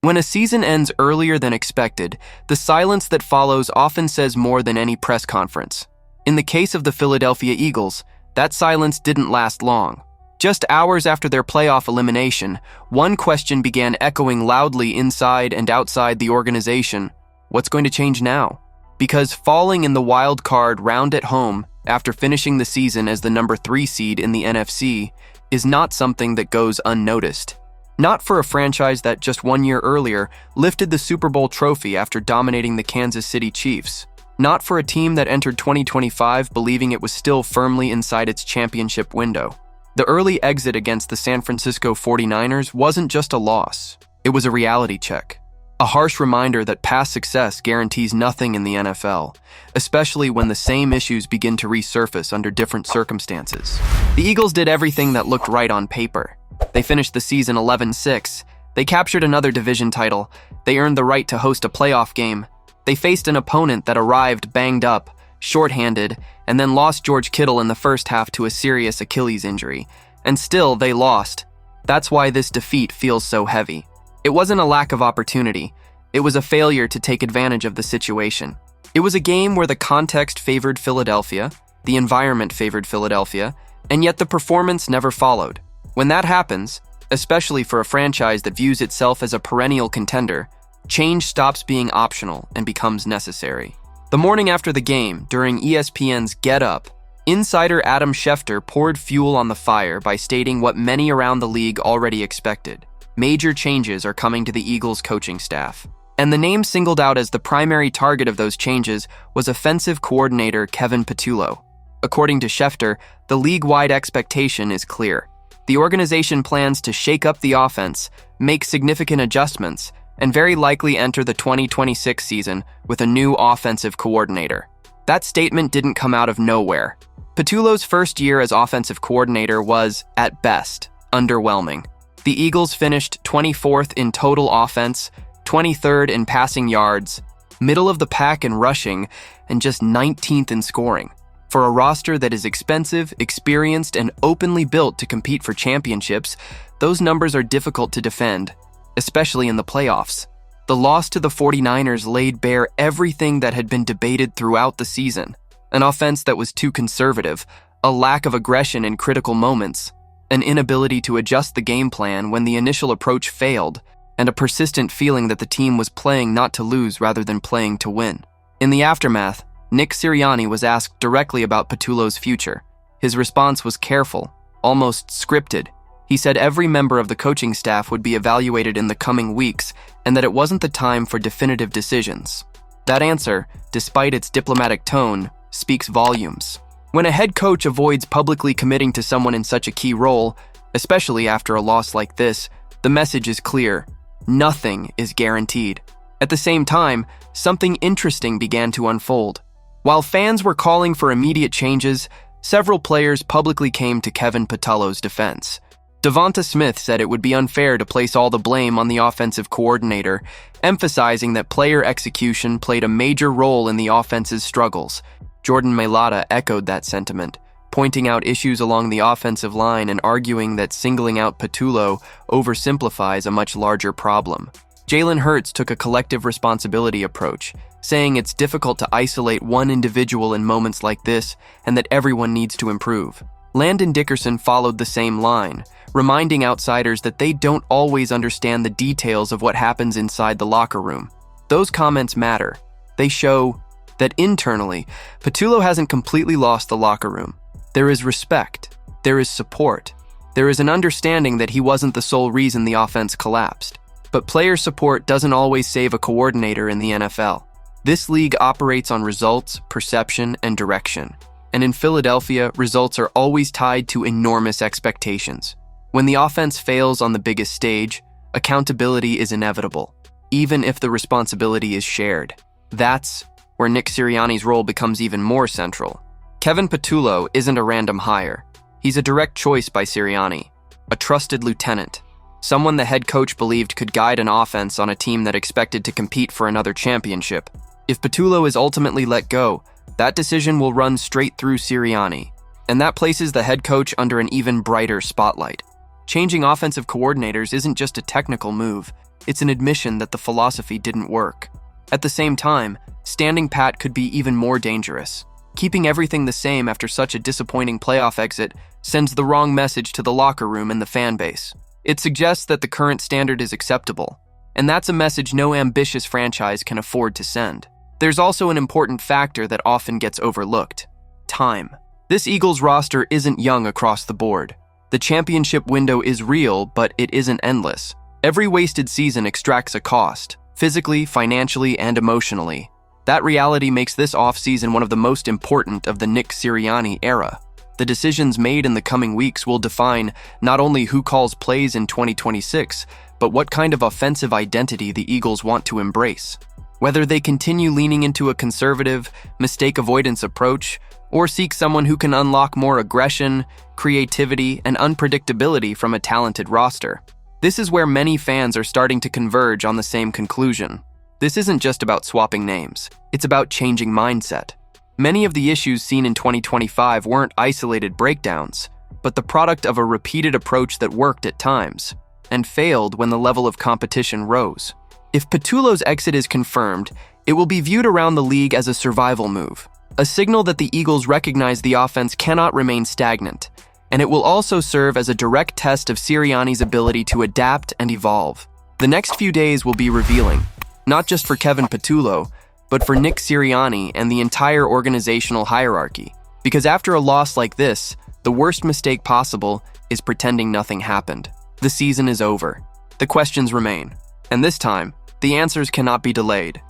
When a season ends earlier than expected, the silence that follows often says more than any press conference. In the case of the Philadelphia Eagles, that silence didn't last long. Just hours after their playoff elimination, one question began echoing loudly inside and outside the organization: what's going to change now? Because falling in the wild card round at home after finishing the season as the number 3 seed in the NFC is not something that goes unnoticed. Not for a franchise that just 1 year earlier lifted the Super Bowl trophy after dominating the Kansas City Chiefs. Not for a team that entered 2025 believing it was still firmly inside its championship window. The early exit against the San Francisco 49ers wasn't just a loss. It was a reality check. A harsh reminder that past success guarantees nothing in the NFL, especially when the same issues begin to resurface under different circumstances. The Eagles did everything that looked right on paper. They finished the season 11-6. They captured another division title. They earned the right to host a playoff game. They faced an opponent that arrived banged up, shorthanded, and then lost George Kittle in the first half to a serious Achilles injury. And still, they lost. That's why this defeat feels so heavy. It wasn't a lack of opportunity. It was a failure to take advantage of the situation. It was a game where the context favored Philadelphia, the environment favored Philadelphia, and yet the performance never followed. When that happens, especially for a franchise that views itself as a perennial contender, change stops being optional and becomes necessary. The morning after the game, during ESPN's Get Up, insider Adam Schefter poured fuel on the fire by stating what many around the league already expected. Major changes are coming to the Eagles coaching staff. And the name singled out as the primary target of those changes was offensive coordinator Kevin Patullo. According to Schefter, the league-wide expectation is clear. The organization plans to shake up the offense, make significant adjustments, and very likely enter the 2026 season with a new offensive coordinator. That statement didn't come out of nowhere. Patullo's first year as offensive coordinator was, at best, underwhelming. The Eagles finished 24th in total offense, 23rd in passing yards, middle of the pack in rushing, and just 19th in scoring. For a roster that is expensive, experienced, and openly built to compete for championships, those numbers are difficult to defend, especially in the playoffs. The loss to the 49ers laid bare everything that had been debated throughout the season. An offense that was too conservative, a lack of aggression in critical moments, an inability to adjust the game plan when the initial approach failed, and a persistent feeling that the team was playing not to lose rather than playing to win. In the aftermath, Nick Sirianni was asked directly about Patullo's future. His response was careful, almost scripted. He said every member of the coaching staff would be evaluated in the coming weeks and that it wasn't the time for definitive decisions. That answer, despite its diplomatic tone, speaks volumes. When a head coach avoids publicly committing to someone in such a key role, especially after a loss like this, the message is clear. Nothing is guaranteed. At the same time, something interesting began to unfold. While fans were calling for immediate changes, several players publicly came to Kevin Patullo's defense. Devonta Smith said it would be unfair to place all the blame on the offensive coordinator, emphasizing that player execution played a major role in the offense's struggles. Jordan Mailata echoed that sentiment, pointing out issues along the offensive line and arguing that singling out Patullo oversimplifies a much larger problem. Jalen Hurts took a collective responsibility approach, saying it's difficult to isolate one individual in moments like this and that everyone needs to improve. Landon Dickerson followed the same line, reminding outsiders that they don't always understand the details of what happens inside the locker room. Those comments matter. They show that internally, Patullo hasn't completely lost the locker room. There is respect. There is support. There is an understanding that he wasn't the sole reason the offense collapsed. But player support doesn't always save a coordinator in the NFL. This league operates on results, perception, and direction. And in Philadelphia, results are always tied to enormous expectations. When the offense fails on the biggest stage, accountability is inevitable, even if the responsibility is shared. That's where Nick Sirianni's role becomes even more central. Kevin Patullo isn't a random hire. He's a direct choice by Sirianni, a trusted lieutenant, someone the head coach believed could guide an offense on a team that expected to compete for another championship. If Patullo is ultimately let go, that decision will run straight through Sirianni, and that places the head coach under an even brighter spotlight. Changing offensive coordinators isn't just a technical move, It's an admission that the philosophy didn't work. At the same time, standing pat could be even more dangerous. Keeping everything the same after such a disappointing playoff exit sends the wrong message to the locker room and the fan base. It suggests that the current standard is acceptable, and that's a message no ambitious franchise can afford to send. There's also an important factor that often gets overlooked: time. This Eagles roster isn't young across the board. The championship window is real, but it isn't endless. Every wasted season extracts a cost, physically, financially, and emotionally. That reality makes this offseason one of the most important of the Nick Sirianni era. The decisions made in the coming weeks will define not only who calls plays in 2026, but what kind of offensive identity the Eagles want to embrace. Whether they continue leaning into a conservative, mistake avoidance approach, or seek someone who can unlock more aggression, creativity, and unpredictability from a talented roster. This is where many fans are starting to converge on the same conclusion. This isn't just about swapping names, it's about changing mindset. Many of the issues seen in 2025 weren't isolated breakdowns, but the product of a repeated approach that worked at times, and failed when the level of competition rose. If Patullo's exit is confirmed, it will be viewed around the league as a survival move, a signal that the Eagles recognize the offense cannot remain stagnant, and it will also serve as a direct test of Sirianni's ability to adapt and evolve. The next few days will be revealing, not just for Kevin Patullo, but for Nick Sirianni and the entire organizational hierarchy. Because after a loss like this, the worst mistake possible is pretending nothing happened. The season is over. The questions remain. And this time, the answers cannot be delayed.